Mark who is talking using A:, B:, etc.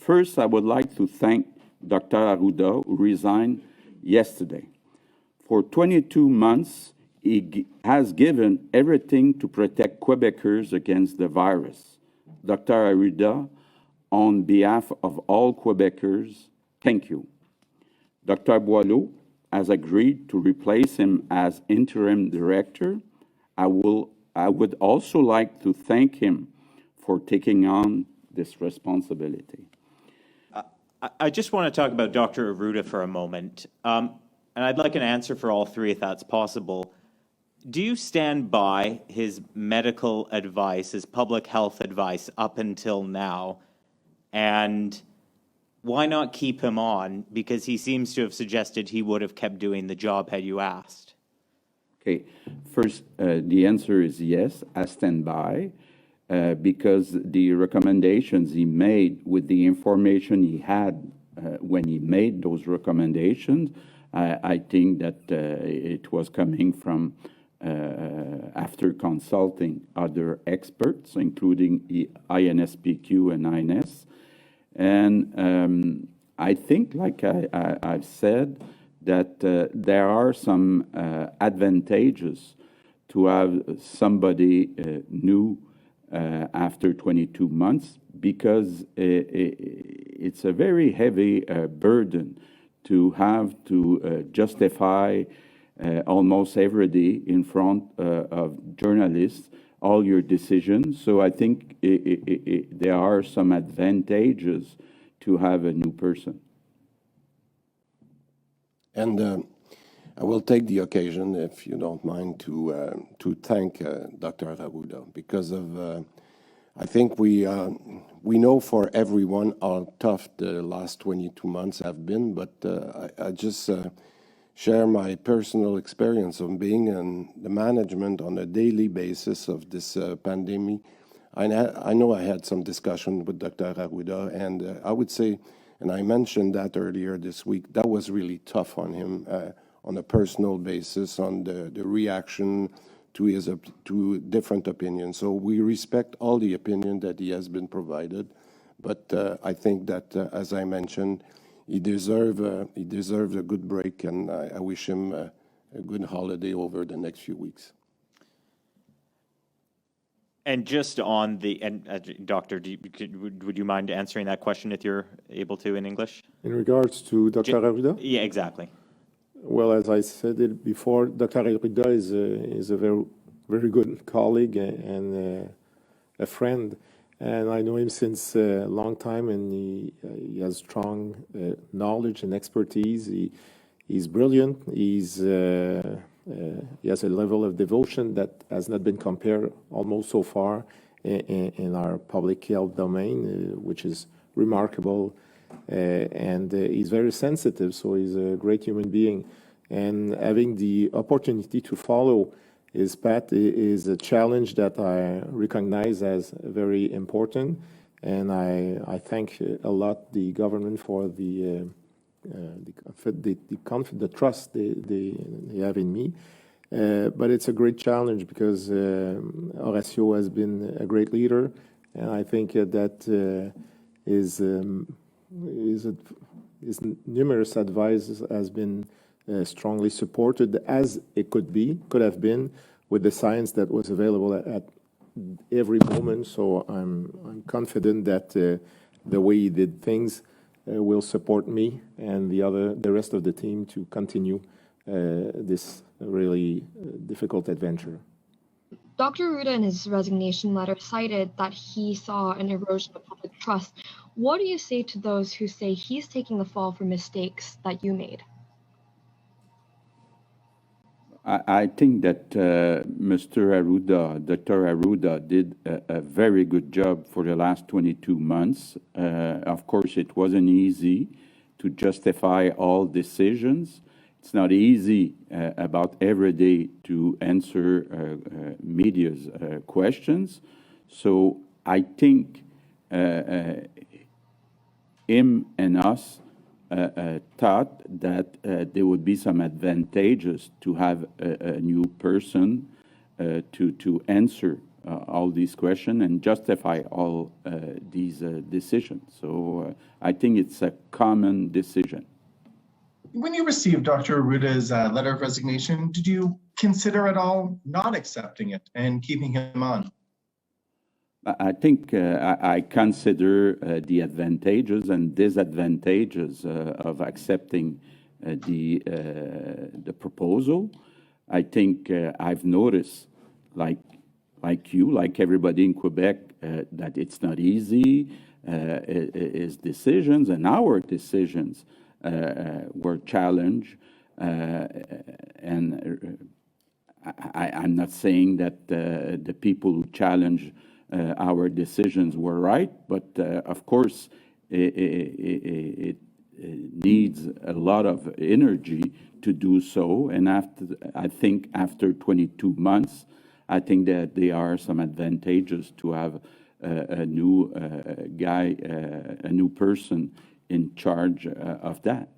A: First, I would like to thank Dr. Arruda, who resigned yesterday. For 22 months, he has given everything to protect Quebecers against the virus. Dr. Arruda, on behalf of all Quebecers, thank you. Dr. Boileau has agreed to replace him as interim director. I would also like to thank him for taking on this responsibility.
B: I just want to talk about Dr. Arruda for a moment. And I'd like an answer for all three if that's possible. Do you stand by his medical advice, his public health advice up until now? And why not keep him on? Because he seems to have suggested he would have kept doing the job had you asked.
A: Okay, first, the answer is yes, I stand by, because the recommendations he made with the information he had when he made those recommendations, I think that it was coming from after consulting other experts, including the INSPQ and INS. And I think, like I've said, that there are some advantages to have somebody new after 22 months, because it's a very heavy burden to have to justify almost every day in front of journalists all your decisions. So I think there are some advantages to have a new person.
C: And I will take the occasion, if you don't mind, to thank Dr. Arruda, because of I think we know for everyone how tough the last 22 months have been, but I just share my personal experience of being in the management on a daily basis of this pandemic. I know I had some discussion with Dr. Arruda, and I would say, and I mentioned that earlier this week, that was really tough on him on a personal basis, on the reaction to different opinions. So we respect all the opinion that he has been provided, but I think that, as I mentioned, he deserves a good break, and I wish him a good holiday over the next few weeks.
B: And just on the, Doctor, would you mind answering that question if you're able to in English?
D: In regards to Dr. Arruda?
B: Yeah, exactly.
D: Well, as I said it before, Dr. Arruda is a very, very good colleague and a friend. And I know him since a long time, and he has strong knowledge and expertise. He's brilliant. He has a level of devotion that has not been compared almost so far in our public health domain, which is remarkable. And he's very sensitive, so he's a great human being. And having the opportunity to follow his path is a challenge that I recognize as very important. And I thank a lot the government for the trust they have in me. But it's a great challenge because Horacio has been a great leader, and I think that his numerous advice has been strongly supported, as it could have been, with the science that was available at every moment. So I'm confident that the way he did things will support me and the rest of the team to continue this really difficult adventure.
E: Dr. Arruda in his resignation letter cited that he saw an erosion of public trust. What do you say to those who say he's taking the fall for mistakes that you made?
A: I think that Mr. Arruda, Dr. Arruda, did a very good job for the last 22 months. Of course, it wasn't easy to justify all decisions. It's not easy about every day to answer media's questions. So I think him and us thought that there would be some advantages to have a new person to answer all these questions and justify all these decisions. So I think it's a common decision.
F: When you received Dr. Arruda's letter of resignation, did you consider at all not accepting it and keeping him on?
A: I think I consider the advantages and disadvantages of accepting the proposal. I think I've noticed, like you, like everybody in Quebec, that it's not easy. His decisions and our decisions were challenged, and I'm not saying that the people who challenged our decisions were right, but of course it needs a lot of energy to do so. And I think after 22 months, I think that there are some advantages to have a new guy, a new person in charge of that.